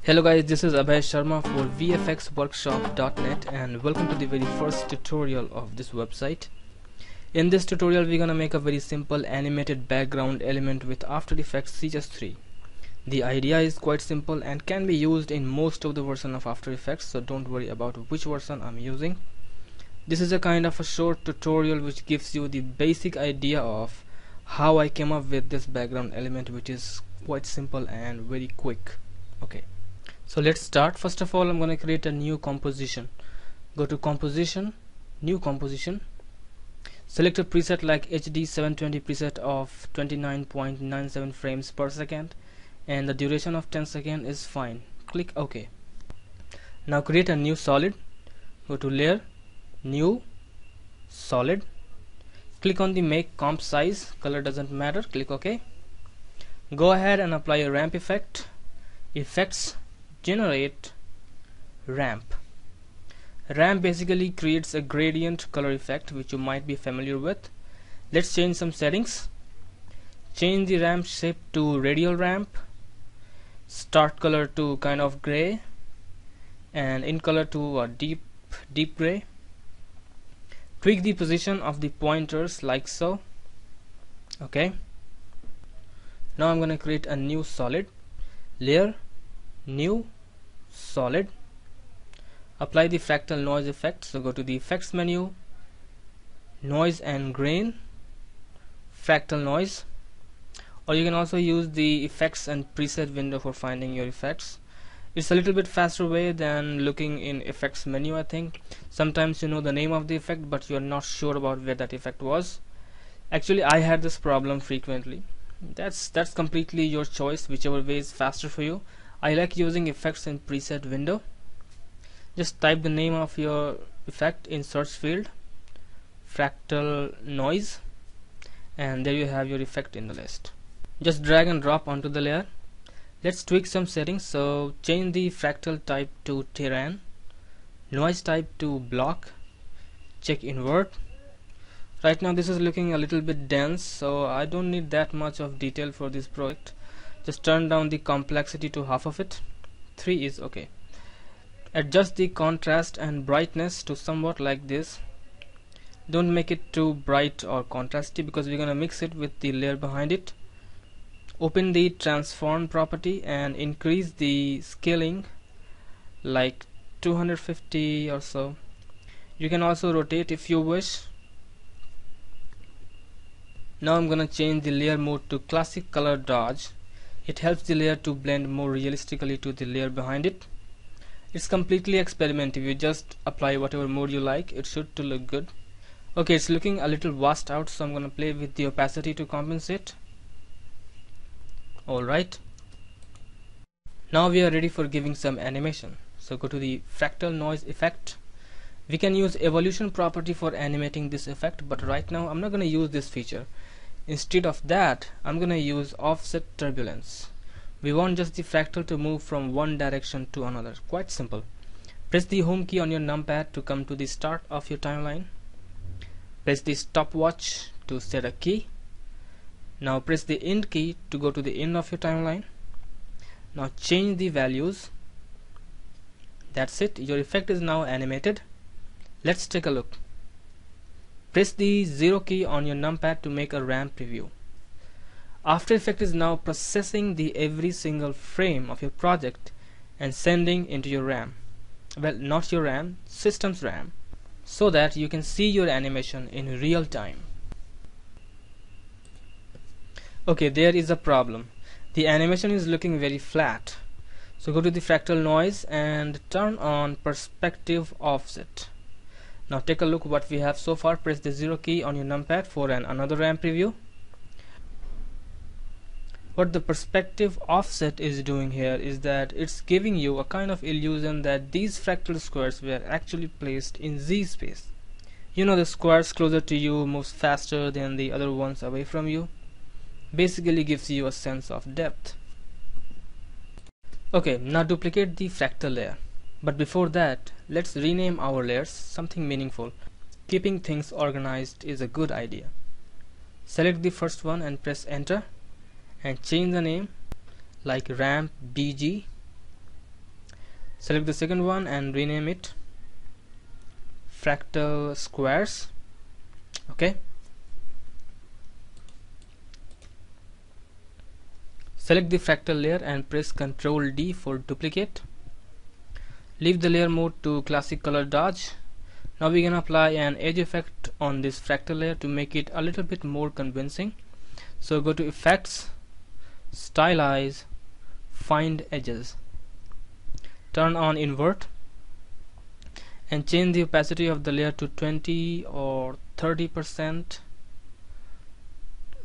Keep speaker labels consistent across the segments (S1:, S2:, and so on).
S1: Hello guys, this is Abhay Sharma for vfxworkshop.net and welcome to the very first tutorial of this website. In this tutorial we're gonna make a very simple animated background element with After Effects CJ3. The idea is quite simple and can be used in most of the version of After Effects, so don't worry about which version I'm using. This is a kind of a short tutorial which gives you the basic idea of how I came up with this background element, which is quite simple and very quick. Okay. So let's start. First of all, I'm going to create a new composition. Go to composition, new composition, select a preset like HD 720 preset of 29.97 frames per second and the duration of 10 seconds is fine. Click OK. Now create a new solid. Go to layer, new solid, click on the make comp size, color doesn't matter, click OK. Go ahead and apply a ramp effect. Effects, generate ramp. Ramp basically creates a gradient color effect which you might be familiar with. Let's change some settings. Change the ramp shape to radial ramp, start color to kind of gray, and in color to a deep gray. Tweak the position of the pointers like so. Okay. Now I'm going to create a new solid, layer, new solid, apply the fractal noise effect. So go to the effects menu, noise and grain, fractal noise, or you can also use the effects and preset window for finding your effects. It's a little bit faster way than looking in effects menu. I think sometimes you know the name of the effect but you're not sure about where that effect was. Actually I had this problem frequently. That's completely your choice, whichever way is faster for you. I like using effects in preset window. Just type the name of your effect in search field, fractal noise, and there you have your effect in the list. Just drag and drop onto the layer. Let's tweak some settings. So change the fractal type to terrain, noise type to block, check invert. Right now this is looking a little bit dense, so I don't need that much of detail for this project. Just turn down the complexity to half of it. 3 is okay. Adjust the contrast and brightness to somewhat like this. Don't make it too bright or contrasty because we're gonna mix it with the layer behind it. Open the transform property and increase the scaling like 250 or so. You can also rotate if you wish. Now I'm gonna change the layer mode to classic color dodge. It helps the layer to blend more realistically to the layer behind it. It's completely experimental. You just apply whatever mode you like. It should to look good. Okay, it's looking a little washed out, so I'm gonna play with the opacity to compensate. Alright. Now we are ready for giving some animation. So go to the fractal noise effect. We can use evolution property for animating this effect, but right now I'm not gonna use this feature. Instead of that, I'm gonna use offset turbulence. We want just the fractal to move from one direction to another. Quite simple. Press the home key on your numpad to come to the start of your timeline. Press the stopwatch to set a key. Now press the end key to go to the end of your timeline. Now change the values. That's it. Your effect is now animated. Let's take a look. Press the 0 key on your numpad to make a ramp preview. After Effects is now processing the every single frame of your project and sending into your RAM. Well, not your RAM, system's RAM, so that you can see your animation in real time. Okay, there is a problem. The animation is looking very flat. So go to the fractal noise and turn on perspective offset. Now take a look what we have so far. Press the 0 key on your numpad for another RAM preview. What the perspective offset is doing here is that it's giving you a kind of illusion that these fractal squares were actually placed in Z space. You know, the squares closer to you moves faster than the other ones away from you. Basically gives you a sense of depth. Okay, now duplicate the fractal layer. But before that, let's rename our layers something meaningful. Keeping things organized is a good idea. Select the first one and press enter and change the name like ramp BG. Select the second one and rename it Fractal Squares. Okay. Select the fractal layer and press Ctrl D for duplicate. Leave the layer mode to classic color dodge. Now we can apply an edge effect on this fractal layer to make it a little bit more convincing. So go to Effects, Stylize, Find Edges, turn on Invert, and change the opacity of the layer to 20 or 30%.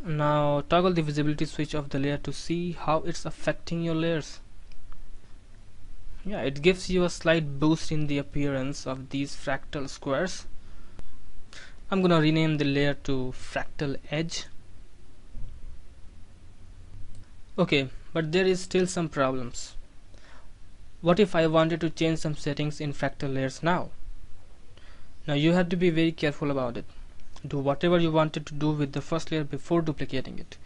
S1: Now toggle the visibility switch of the layer to see how it's affecting your layers. Yeah, it gives you a slight boost in the appearance of these fractal squares. I'm gonna rename the layer to Fractal Edge. Okay, but there is still some problems. What if I wanted to change some settings in fractal layers now? Now you have to be very careful about it. Do whatever you wanted to do with the first layer before duplicating it,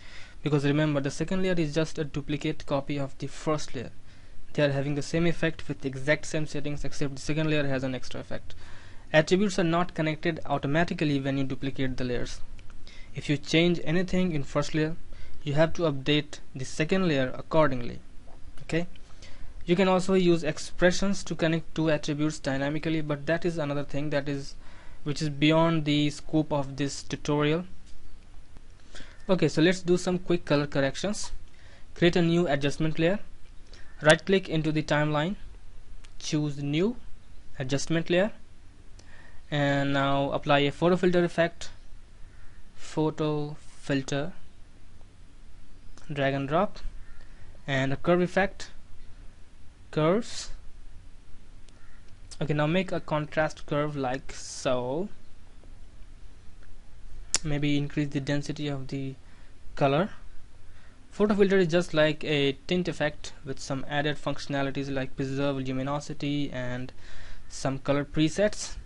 S1: because remember, the second layer is just a duplicate copy of the first layer. They are having the same effect with the exact same settings, except the second layer has an extra effect. Attributes are not connected automatically when you duplicate the layers. If you change anything in first layer, you have to update the second layer accordingly. Okay, you can also use expressions to connect two attributes dynamically, but that is another thing which is beyond the scope of this tutorial. Okay, so let's do some quick color corrections. Create a new adjustment layer, right click into the timeline, choose new adjustment layer, and now apply a photo filter effect, photo filter, drag and drop, and a curve effect, curves. Okay, now make a contrast curve like so. Maybe increase the density of the color. Photo filter is just like a tint effect with some added functionalities like preserve luminosity and some color presets.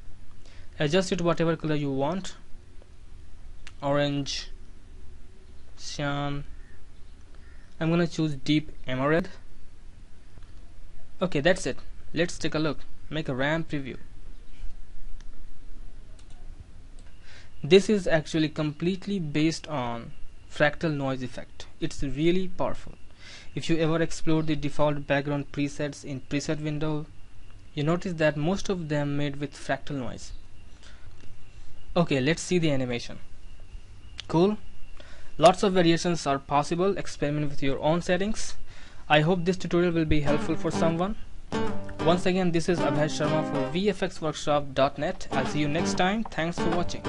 S1: Adjust it whatever color you want. Orange, cyan. I'm gonna choose deep emerald. Okay, that's it. Let's take a look. Make a RAM preview. This is actually completely based on fractal noise effect. It's really powerful. If you ever explore the default background presets in preset window, you notice that most of them made with fractal noise. Okay, let's see the animation. Cool. Lots of variations are possible. Experiment with your own settings. I hope this tutorial will be helpful for someone. Once again, this is Abhay Sharma for VFXworkshop.net. I'll see you next time. Thanks for watching.